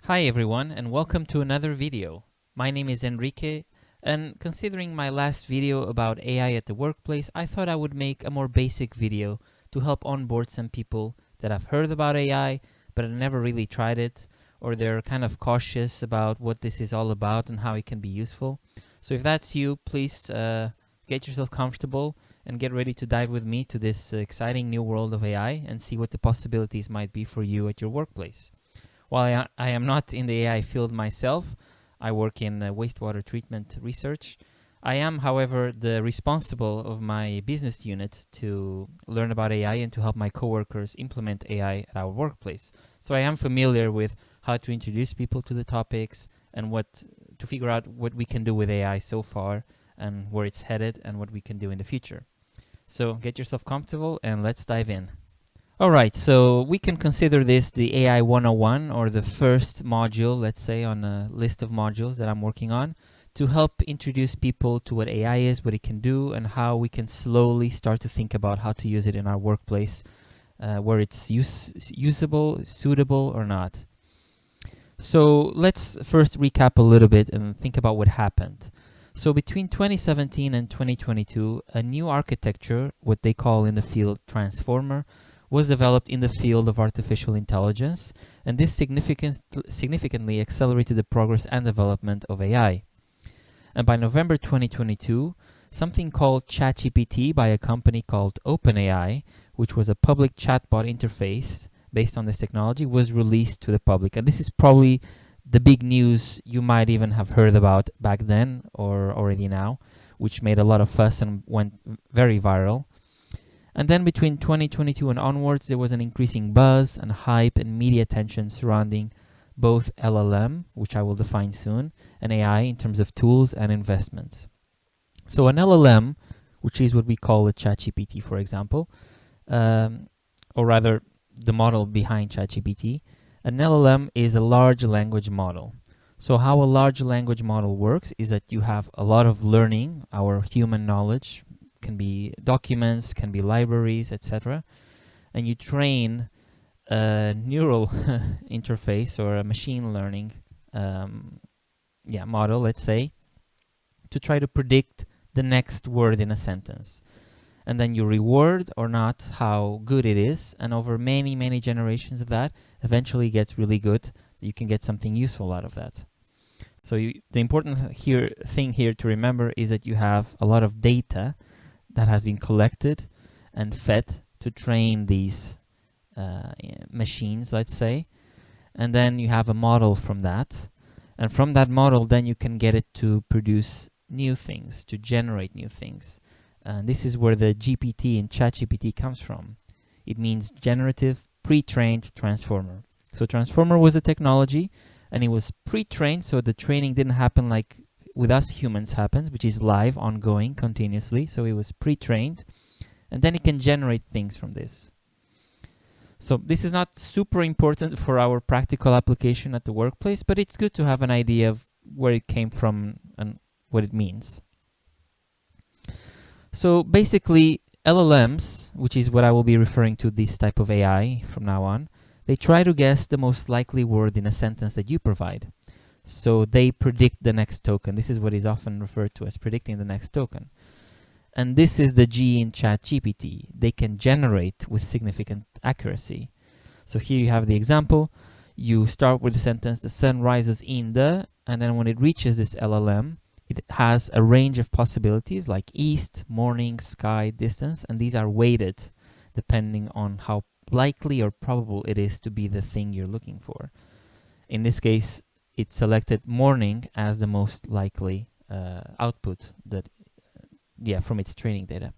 Hi everyone and welcome to another video. My name is Henrique, and considering my last video about AI at the workplace, I thought I would make a more basic video to help onboard some people that have heard about AI but have never really tried it, or they're kind of cautious about what this is all about and how it can be useful. So if that's you, please get yourself comfortable and get ready to dive with me to this exciting new world of AI and see what the possibilities might be for you at your workplace. While I am not in the AI field myself, I work in wastewater treatment research. I am, however, the responsible of my business unit to learn about AI and to help my coworkers implement AI at our workplace. So I am familiar with how to introduce people to the topics and what to figure out what we can do with AI so far and where it's headed and what we can do in the future. So get yourself comfortable and let's dive in. Alright, so we can consider this the AI 101 or the first module, let's say, on a list of modules that I'm working on to help introduce people to what AI is, what it can do, and how we can slowly start to think about how to use it in our workplace, where it's usable, suitable, or not. So let's first recap a little bit and think about what happened. So between 2017 and 2022, a new architecture, what they call in the field transformer, was developed in the field of artificial intelligence, and this significantly accelerated the progress and development of AI. And by November 2022, something called ChatGPT by a company called OpenAI, which was a public chatbot interface based on this technology, was released to the public. And this is probably the big news you might even have heard about back then or already now, which made a lot of fuss and went very viral. And then between 2022 and onwards, there was an increasing buzz and hype and media attention surrounding both LLM, which I will define soon, and AI in terms of tools and investments. So an LLM, which is what we call a ChatGPT, for example, or rather the model behind ChatGPT, an LLM is a large language model. So how a large language model works is that you have a lot of learning, our human knowledge, can be documents, can be libraries, etc. And you train a neural interface or a machine learning model, let's say, to try to predict the next word in a sentence. And then you reward or not how good it is, and over many, many generations of that, eventually gets really good. You can get something useful out of that. So the important thing here to remember is that you have a lot of data that has been collected and fed to train these machines, let's say. And then you have a model from that. And from that model, then you can get it to produce new things, to generate new things. And this is where the GPT in ChatGPT comes from. It means generative pre-trained transformer. So transformer was a technology, and it was pre-trained, so the training didn't happen like with us humans happens, which is live, ongoing, continuously. So it was pre-trained, and then it can generate things from this. So this is not super important for our practical application at the workplace, but it's good to have an idea of where it came from and what it means. So basically, LLMs, which is what I will be referring to this type of AI from now on, they try to guess the most likely word in a sentence that you provide. So they predict the next token. This is what is often referred to as predicting the next token. And this is the G in ChatGPT. They can generate with significant accuracy. So here you have the example. You start with the sentence, the sun rises in the, and then when it reaches this LLM, it has a range of possibilities like east, morning, sky, distance, and these are weighted depending on how likely or probable it is to be the thing you're looking for. In this case, it selected morning as the most likely output from its training data.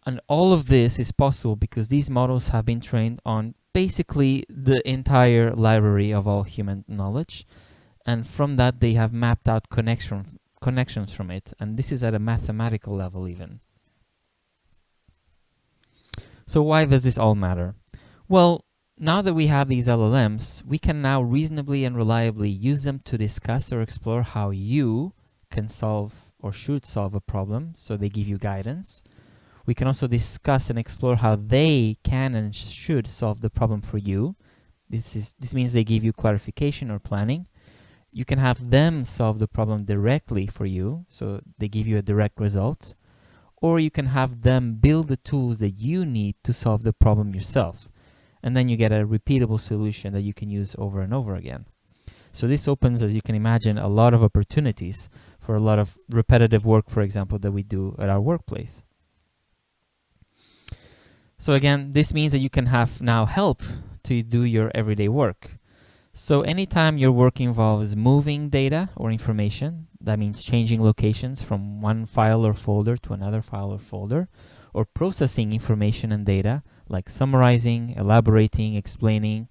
And all of this is possible because these models have been trained on basically the entire library of all human knowledge. And from that, they have mapped out connections from it. And this is at a mathematical level even. So why does this all matter? Well, now that we have these LLMs, we can now reasonably and reliably use them to discuss or explore how you can solve or should solve a problem, so they give you guidance. We can also discuss and explore how they can and should solve the problem for you, This means they give you clarification or planning. You can have them solve the problem directly for you, so they give you a direct result, or you can have them build the tools that you need to solve the problem yourself, and then you get a repeatable solution that you can use over and over again. So this opens, as you can imagine, a lot of opportunities for a lot of repetitive work, for example, that we do at our workplace. So again, this means that you can have now help to do your everyday work. So anytime your work involves moving data or information, that means changing locations from one file or folder to another file or folder, or processing information and data, like summarizing, elaborating, explaining,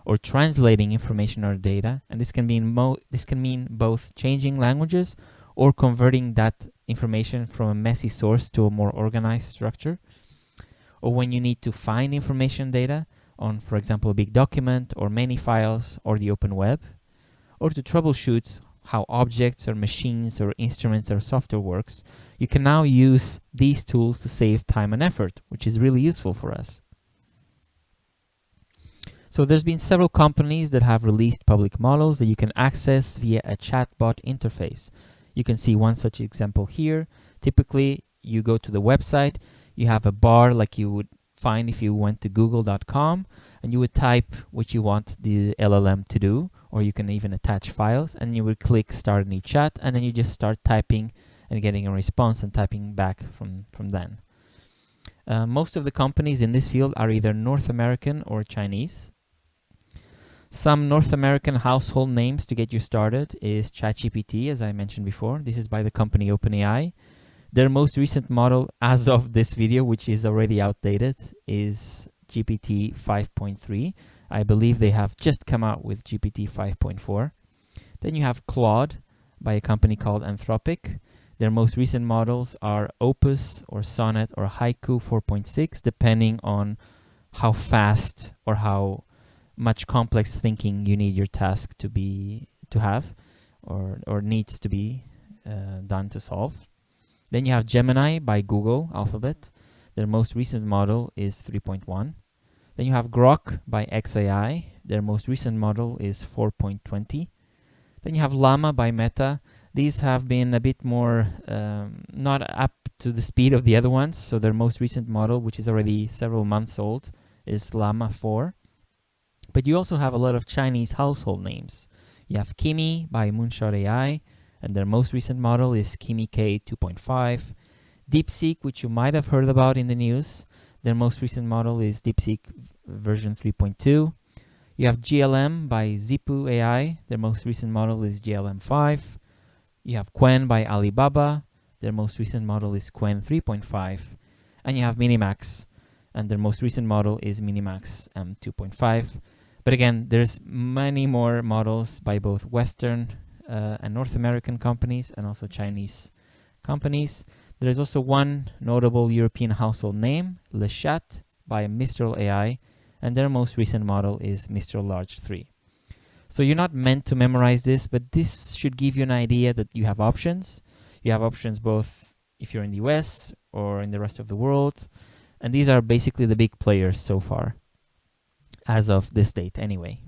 or translating information or data, and this can mean both changing languages or converting that information from a messy source to a more organized structure, or when you need to find information data on, for example, a big document or many files or the open web, or to troubleshoot how objects or machines or instruments or software works. You can now use these tools to save time and effort, which is really useful for us. So there's been several companies that have released public models that you can access via a chatbot interface. You can see one such example here. Typically, you go to the website, you have a bar like you would find if you went to google.com, and you would type what you want the LLM to do, or you can even attach files, and you would click start a new chat, and then you just start typing and getting a response and typing back from then. Most of the companies in this field are either North American or Chinese. Some North American household names to get you started is ChatGPT, as I mentioned before. This is by the company OpenAI. Their most recent model as of this video, which is already outdated, is GPT 5.3. I believe they have just come out with GPT 5.4. Then you have Claude by a company called Anthropic. Their most recent models are Opus or Sonnet or Haiku 4.6, depending on how fast or how much complex thinking you need your task to have or needs to be done to solve. Then you have Gemini by Google Alphabet. Their most recent model is 3.1. Then you have Grok by XAI. Their most recent model is 4.20. Then you have Llama by Meta. These have been a bit more not up to the speed of the other ones. So their most recent model, which is already several months old, is Llama 4. But you also have a lot of Chinese household names. You have Kimi by Moonshot AI, and their most recent model is Kimi K 2.5. DeepSeek, which you might have heard about in the news, their most recent model is DeepSeek version 3.2. You have GLM by Zipu AI, their most recent model is GLM 5. You have Qwen by Alibaba, their most recent model is Qwen 3.5. And you have Minimax, and their most recent model is Minimax M2.5. But again, there's many more models by both Western and North American companies and also Chinese companies. There's also one notable European household name, Le Chat by Mistral AI, and their most recent model is Mistral Large 3. So you're not meant to memorize this, but this should give you an idea that you have options. You have options both if you're in the US or in the rest of the world, and these are basically the big players so far, as of this date anyway.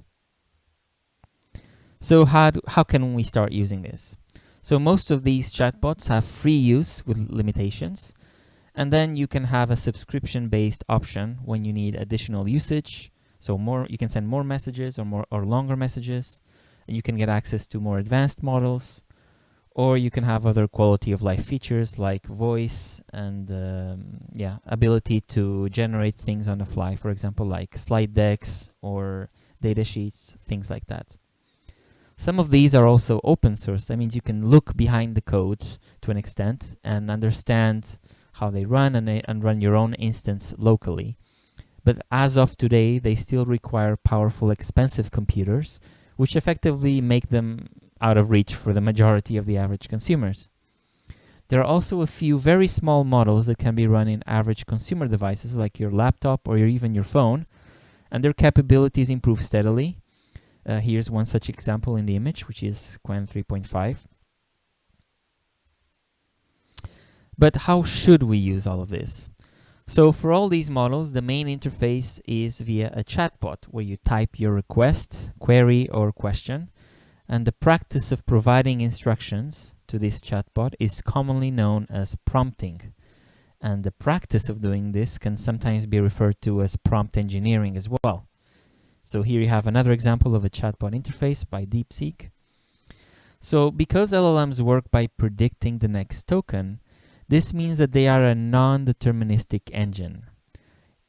So how can we start using this? So most of these chatbots have free use with limitations, and then you can have a subscription-based option when you need additional usage. So you can send more messages or longer messages, and you can get access to more advanced models, or you can have other quality of life features like voice and ability to generate things on the fly, for example, like slide decks or data sheets, things like that. Some of these are also open source. That means you can look behind the code to an extent and understand how they run and run your own instance locally. But as of today, they still require powerful, expensive computers, which effectively make them out of reach for the majority of the average consumers. There are also a few very small models that can be run in average consumer devices like your laptop or even your phone, and their capabilities improve steadily. Here's one such example in the image, which is Qwen 3.5. But how should we use all of this? So for all these models, the main interface is via a chatbot where you type your request, query, or question. And the practice of providing instructions to this chatbot is commonly known as prompting. And the practice of doing this can sometimes be referred to as prompt engineering as well. So here you have another example of a chatbot interface by DeepSeek. So because LLMs work by predicting the next token, this means that they are a non-deterministic engine.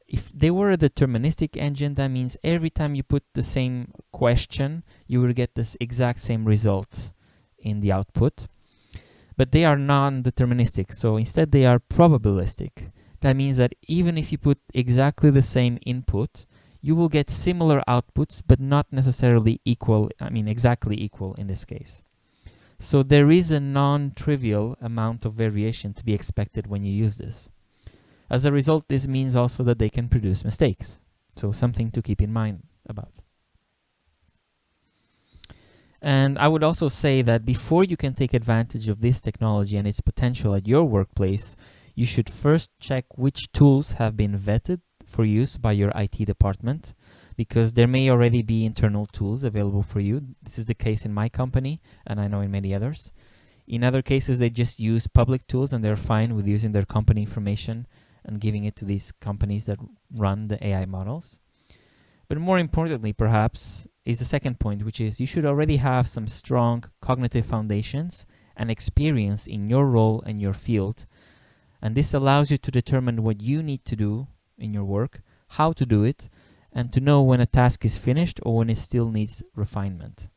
If they were a deterministic engine, that means every time you put the same question, you will get this exact same result in the output. But they are non-deterministic, so instead they are probabilistic. That means that even if you put exactly the same input, you will get similar outputs, but not necessarily equal, exactly equal in this case. So there is a non-trivial amount of variation to be expected when you use this. As a result, this means also that they can produce mistakes. So something to keep in mind about. And I would also say that before you can take advantage of this technology and its potential at your workplace, you should first check which tools have been vetted for use by your IT department, because there may already be internal tools available for you. This is the case in my company, and I know in many others. In other cases, they just use public tools and they're fine with using their company information and giving it to these companies that run the AI models. But more importantly, perhaps, is the second point, which is you should already have some strong cognitive foundations and experience in your role and your field. And this allows you to determine what you need to do in your work, how to do it, and to know when a task is finished or when it still needs refinement.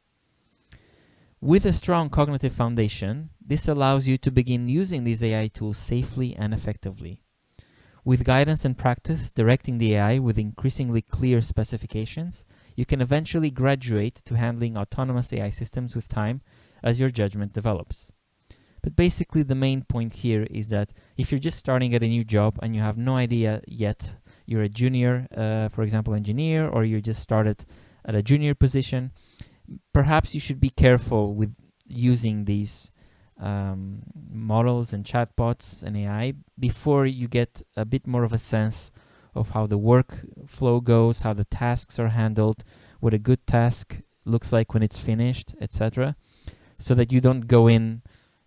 With a strong cognitive foundation, this allows you to begin using these AI tools safely and effectively. With guidance and practice directing the AI with increasingly clear specifications, you can eventually graduate to handling autonomous AI systems with time as your judgment develops. But basically the main point here is that if you're just starting at a new job and you have no idea yet, you're a junior, for example, engineer, or you just started at a junior position, perhaps you should be careful with using these models and chatbots and AI before you get a bit more of a sense of how the workflow goes, how the tasks are handled, what a good task looks like when it's finished, etc., so that you don't go in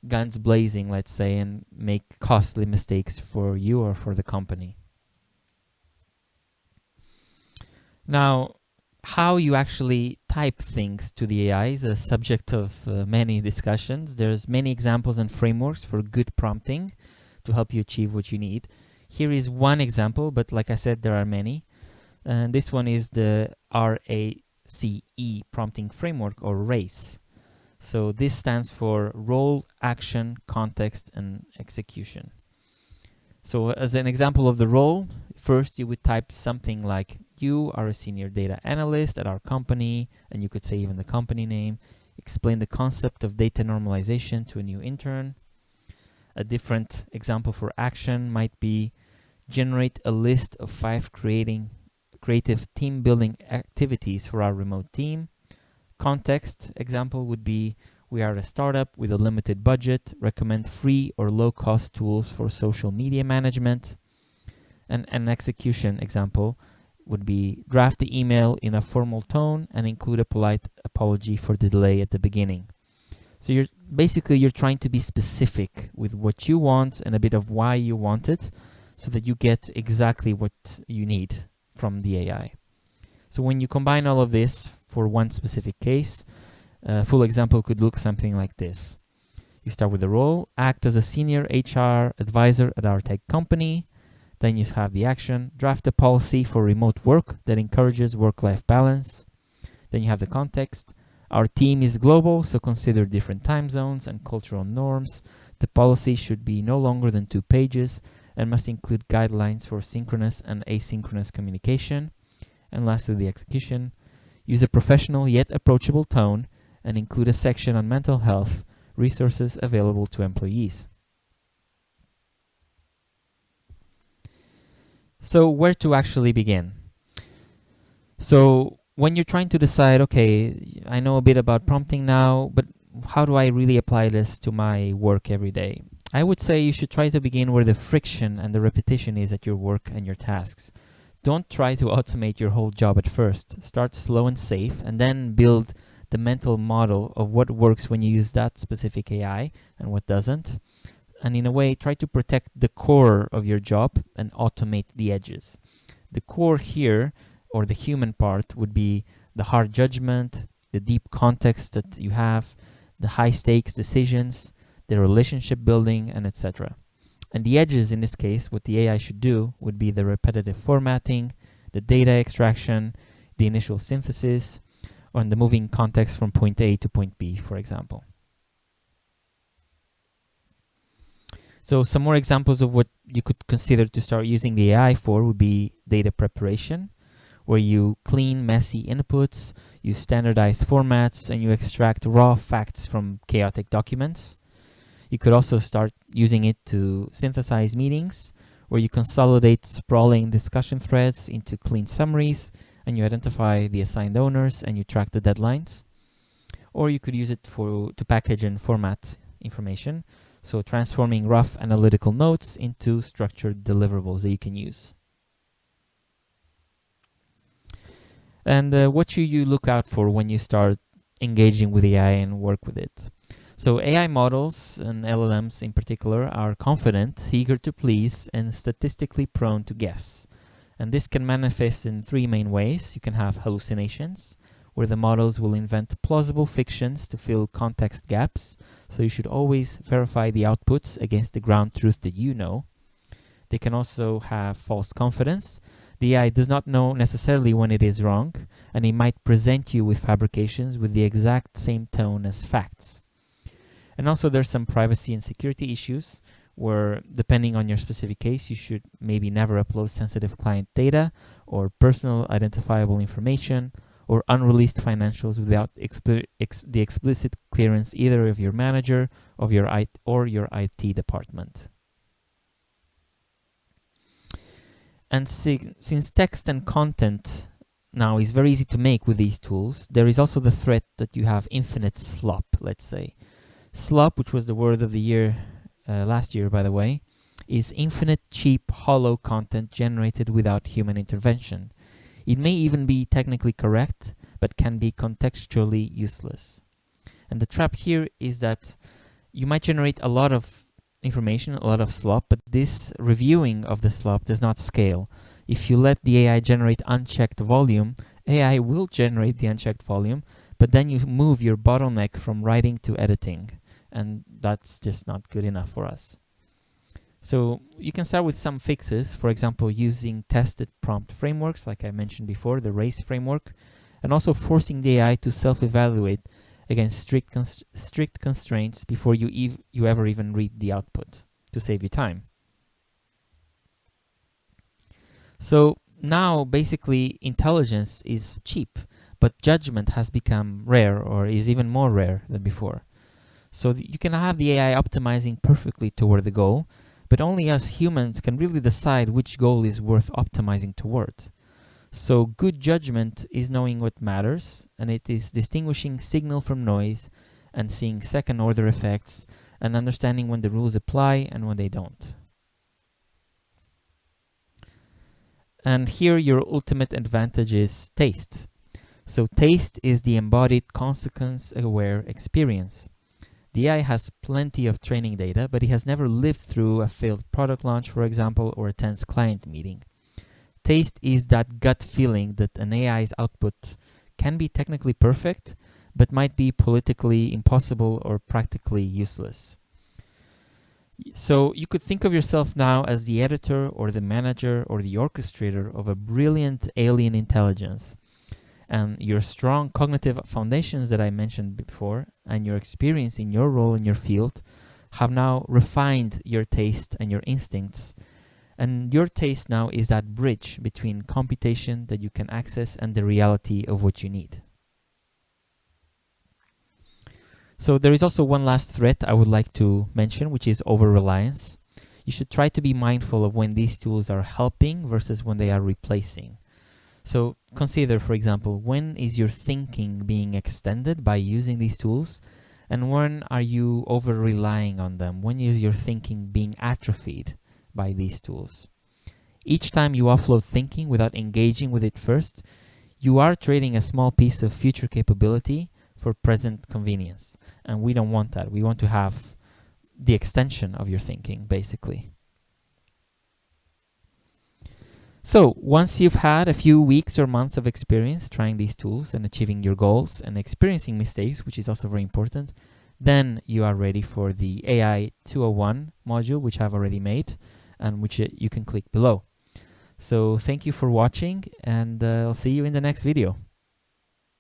guns blazing, let's say, and make costly mistakes for you or for the company. Now, how you actually type things to the AI is a subject of many discussions. There's many examples and frameworks for good prompting to help you achieve what you need. Here is one example, but like I said, there are many. And this one is the RACE prompting framework, or RACE. So this stands for Role, Action, Context, and Execution. So as an example of the role, first you would type something like, you are a senior data analyst at our company, and you could say even the company name. Explain the concept of data normalization to a new intern. A different example for action might be, generate a list of 5 creative team building activities for our remote team. Context example would be, we are a startup with a limited budget, recommend free or low-cost tools for social media management. And an execution example would be, draft the email in a formal tone and include a polite apology for the delay at the beginning. So you're trying to be specific with what you want and a bit of why you want it, so that you get exactly what you need from the AI. So when you combine all of this for one specific case, a full example could look something like this. You start with the role, act as a senior HR advisor at our tech company. Then you have the action, draft a policy for remote work that encourages work-life balance. Then you have the context. Our team is global, so consider different time zones and cultural norms. The policy should be no longer than 2 pages and must include guidelines for synchronous and asynchronous communication. And lastly, the execution. Use a professional yet approachable tone and include a section on mental health, resources available to employees. So where to actually begin? So when you're trying to decide, okay, I know a bit about prompting now, but how do I really apply this to my work every day? I would say you should try to begin where the friction and the repetition is at your work and your tasks. Don't try to automate your whole job at first. Start slow and safe, and then build the mental model of what works when you use that specific AI and what doesn't. And in a way, try to protect the core of your job and automate the edges. The core here, or the human part, would be the hard judgment, the deep context that you have, the high stakes decisions, the relationship building, and etc. And the edges in this case, what the AI should do would be the repetitive formatting, the data extraction, the initial synthesis, or the moving context from point A to point B, for example. So some more examples of what you could consider to start using the AI for would be data preparation, where you clean messy inputs, you standardize formats, and you extract raw facts from chaotic documents. You could also start using it to synthesize meetings, where you consolidate sprawling discussion threads into clean summaries, and you identify the assigned owners, and you track the deadlines. Or you could use it to package and format information, so transforming rough analytical notes into structured deliverables that you can use. And what should you look out for when you start engaging with AI and work with it? So AI models, and LLMs in particular, are confident, eager to please, and statistically prone to guess. And this can manifest in three main ways. You can have hallucinations, where the models will invent plausible fictions to fill context gaps, so you should always verify the outputs against the ground truth that you know. They can also have false confidence. The AI does not know necessarily when it is wrong, and it might present you with fabrications with the exact same tone as facts. And also there's some privacy and security issues, where depending on your specific case, you should maybe never upload sensitive client data or personal identifiable information or unreleased financials without the explicit clearance either of your manager or your IT department. And since text and content now is very easy to make with these tools, there is also the threat that you have infinite slop, let's say. Slop, which was the word of the year last year, by the way, is infinite, cheap, hollow content generated without human intervention. It may even be technically correct, but can be contextually useless. And the trap here is that you might generate a lot of information, a lot of slop, but this reviewing of the slop does not scale. If you let the AI generate unchecked volume, AI will generate the unchecked volume, but then you move your bottleneck from writing to editing, and that's just not good enough for us. So you can start with some fixes, for example, using tested prompt frameworks, like I mentioned before, the RACE framework, and also forcing the AI to self-evaluate against strict constraints before you ever even read the output to save you time. So now basically intelligence is cheap, but judgment has become rare, or is even more rare than before. So you can have the AI optimizing perfectly toward the goal, but only us humans can really decide which goal is worth optimizing towards. So good judgment is knowing what matters, and it is distinguishing signal from noise and seeing second order effects and understanding when the rules apply and when they don't. And here your ultimate advantage is taste. So taste is the embodied consequence-aware experience. The AI has plenty of training data, but it has never lived through a failed product launch, for example, or a tense client meeting. Taste is that gut feeling that an AI's output can be technically perfect, but might be politically impossible or practically useless. So you could think of yourself now as the editor or the manager or the orchestrator of a brilliant alien intelligence. And your strong cognitive foundations that I mentioned before and your experience in your role in your field have now refined your taste and your instincts. And your taste now is that bridge between computation that you can access and the reality of what you need. So there is also one last threat I would like to mention, which is over-reliance. You should try to be mindful of when these tools are helping versus when they are replacing. So consider, for example, when is your thinking being extended by using these tools, And when are you over relying on them? When is your thinking being atrophied by these tools? Each time you offload thinking without engaging with it first, you are trading a small piece of future capability for present convenience. And we don't want that. We want to have the extension of your thinking, basically. So once you've had a few weeks or months of experience trying these tools and achieving your goals and experiencing mistakes, which is also very important, then you are ready for the AI 201 module, which I've already made and which you can click below. So thank you for watching, and I'll see you in the next video.